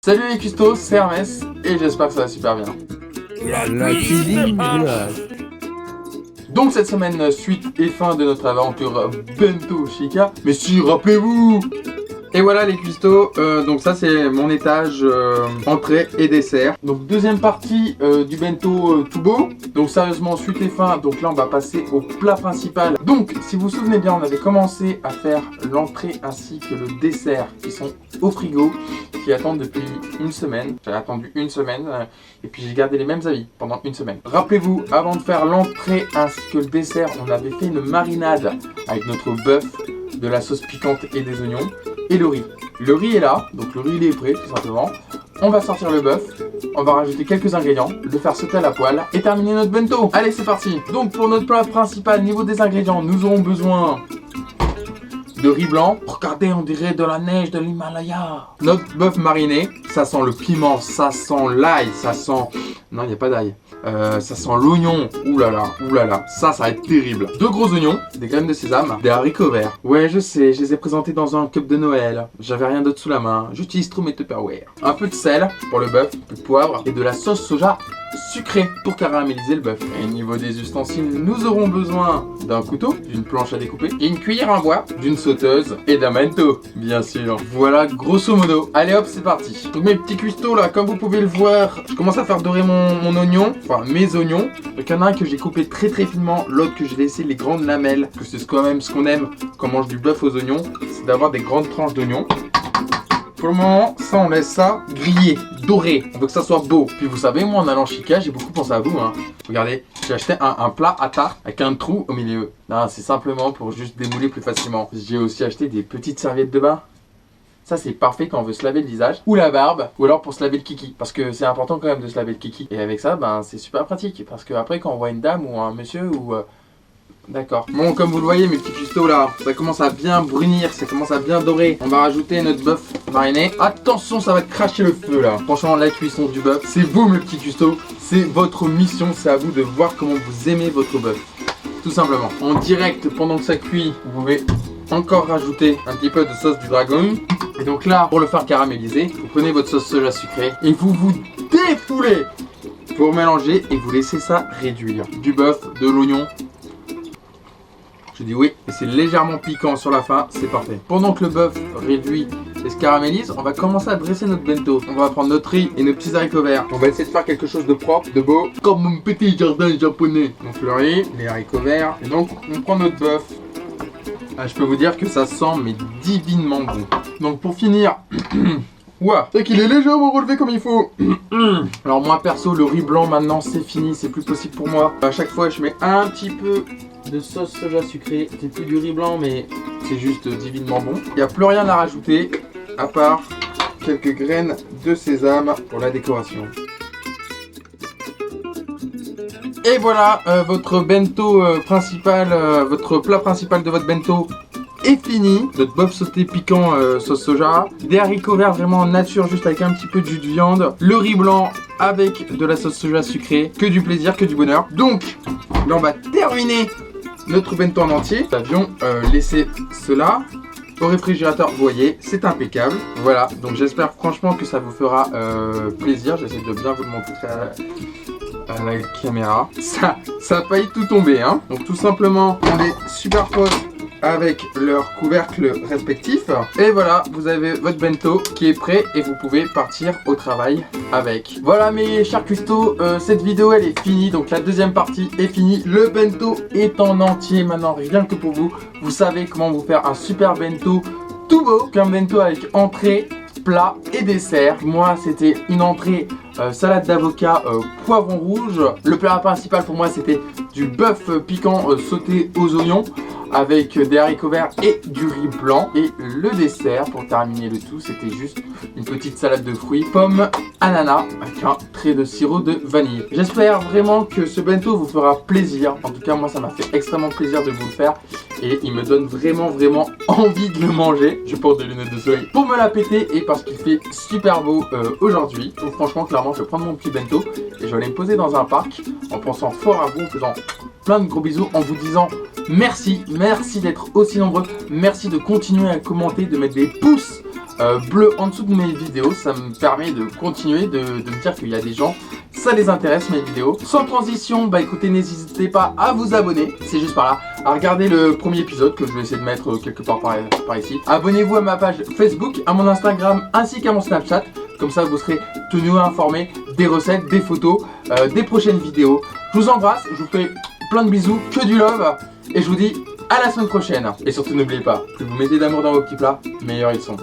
Salut les custos, c'est Hermès et j'espère que ça va super bien. La cuisine du village. Donc cette semaine, suite et fin de notre aventure Bento Chica. Mais si, rappelez-vous. Et voilà les custos, donc ça c'est mon étage entrée et dessert. Donc deuxième partie du bento tout beau. Donc sérieusement, suite et fin, donc là on va passer au plat principal. Donc si vous vous souvenez bien, on avait commencé à faire l'entrée ainsi que le dessert qui sont au frigo, qui attendent depuis une semaine. J'ai attendu une semaine et puis j'ai gardé les mêmes avis pendant une semaine. Rappelez-vous, avant de faire l'entrée ainsi que le dessert, on avait fait une marinade avec notre bœuf, de la sauce piquante et des oignons. Et le riz. Le riz est là, donc le riz il est prêt tout simplement. On va sortir le bœuf, on va rajouter quelques ingrédients, le faire sauter à la poêle et terminer notre bento. Allez c'est parti. Donc pour notre plat principal, niveau des ingrédients, nous aurons besoin de riz blanc. Regardez, on dirait de la neige de l'Himalaya. Notre bœuf mariné, ça sent le piment, ça sent l'ail, ça sent... Non, il n'y a pas d'ail. Ça sent l'oignon. Ouh là là, ça va être terrible. 2 gros oignons, des graines de sésame, des haricots verts. Ouais, je sais, je les ai présentés dans un cup de Noël. J'avais rien d'autre sous la main. J'utilise trop mes Tupperware. Un peu de sel pour le bœuf, un peu de poivre et de la sauce soja sucrée pour caraméliser le bœuf. Et niveau des ustensiles, nous aurons besoin d'un couteau, d'une planche à découper, et une cuillère en bois, d'une sauteuse et d'un bento, bien sûr. Voilà, grosso modo. Allez hop, c'est parti. Donc mes petits cuistots là, comme vous pouvez le voir, je commence à faire dorer mon oignon, enfin mes oignons. Donc il y en a un que j'ai coupé très finement, l'autre que j'ai laissé les grandes lamelles, parce que c'est quand même ce qu'on aime quand on mange du bœuf aux oignons, c'est d'avoir des grandes tranches d'oignons. Pour le moment, ça on laisse ça griller, doré. On veut que ça soit beau. Puis vous savez, moi en allant Chica, j'ai beaucoup pensé à vous. Regardez, j'ai acheté un plat à tarte avec un trou au milieu. Non, c'est simplement pour juste démouler plus facilement. J'ai aussi acheté des petites serviettes de bain. Ça c'est parfait quand on veut se laver le visage ou la barbe, ou alors pour se laver le kiki. Parce que c'est important quand même de se laver le kiki. Et avec ça, ben c'est super pratique. Parce que après quand on voit une dame ou un monsieur ou... D'accord. Bon, comme vous le voyez, mes petits custos là, ça commence à bien brunir, ça commence à bien dorer. On va rajouter notre bœuf mariné. Attention, ça va cracher le feu là. Franchement, la cuisson du bœuf, c'est vous mes petits custos. C'est votre mission, c'est à vous de voir comment vous aimez votre bœuf. Tout simplement. En direct, pendant que ça cuit, vous pouvez encore rajouter un petit peu de sauce du dragon. Et donc là, pour le faire caraméliser, vous prenez votre sauce soja sucrée et vous vous défoulez pour mélanger et vous laissez ça réduire. Du bœuf, de l'oignon. Je dis oui, et c'est légèrement piquant sur la fin, c'est parfait. Pendant que le bœuf réduit et se caramélise, on va commencer à dresser notre bento. On va prendre notre riz et nos petits haricots verts. On va essayer de faire quelque chose de propre, de beau, comme mon petit jardin japonais. Donc le riz, les haricots verts, et donc on prend notre bœuf. Ah, je peux vous dire que ça sent mais divinement bon. Donc pour finir... Ouah, c'est qu'il est légèrement relevé comme il faut. Alors moi perso, le riz blanc maintenant c'est fini, c'est plus possible pour moi. À chaque fois je mets un petit peu de sauce soja sucrée. C'est plus du riz blanc mais c'est juste divinement bon. Il n'y a plus rien à rajouter à part quelques graines de sésame pour la décoration. Et voilà, votre bento principal, votre plat principal de votre bento est fini. Notre bœuf sauté piquant sauce soja, des haricots verts vraiment nature juste avec un petit peu de jus de viande, le riz blanc avec de la sauce soja sucrée, que du plaisir, que du bonheur. Donc là on va terminer notre bento en entier. Nous avions laissé cela au réfrigérateur, vous voyez, c'est impeccable. Voilà, donc j'espère franchement que ça vous fera plaisir. J'essaie de bien vous le montrer à la caméra. Ça a failli tout tomber, hein. Donc tout simplement, on les superpose avec leurs couvercles respectifs. Et voilà, vous avez votre bento qui est prêt et vous pouvez partir au travail avec. Voilà mes chers custos, cette vidéo elle est finie. Donc la deuxième partie est finie. Le bento est en entier maintenant, rien que pour vous. Vous savez comment vous faire un super bento tout beau. Un bento avec entrée, plat et dessert. Moi c'était une entrée salade d'avocat, poivron rouge. Le plat principal pour moi c'était du bœuf piquant sauté aux oignons avec des haricots verts et du riz blanc. Et le dessert pour terminer le tout, c'était juste une petite salade de fruits, pommes, ananas avec un trait de sirop de vanille. J'espère vraiment que ce bento vous fera plaisir. En tout cas moi ça m'a fait extrêmement plaisir de vous le faire et il me donne vraiment envie de le manger. Je porte des lunettes de soleil pour me la péter et parce qu'il fait super beau aujourd'hui. Donc franchement clairement je vais prendre mon petit bento et je vais aller me poser dans un parc en pensant fort à vous, en faisant plein de gros bisous, en vous disant merci d'être aussi nombreux, merci de continuer à commenter, de mettre des pouces bleu en dessous de mes vidéos. Ça me permet de continuer, de me dire qu'il y a des gens, ça les intéresse mes vidéos. Sans transition, bah écoutez, n'hésitez pas à vous abonner, c'est juste par là, à regarder le premier épisode que je vais essayer de mettre quelque part par ici. Abonnez-vous à ma page Facebook, à mon Instagram ainsi qu'à mon Snapchat. Comme ça vous serez tenus informés des recettes, des photos, des prochaines vidéos. Je vous embrasse, je vous fais plein de bisous, que du love. Et je vous dis à la semaine prochaine. Et surtout n'oubliez pas, plus vous mettez d'amour dans vos petits plats, meilleurs ils sont.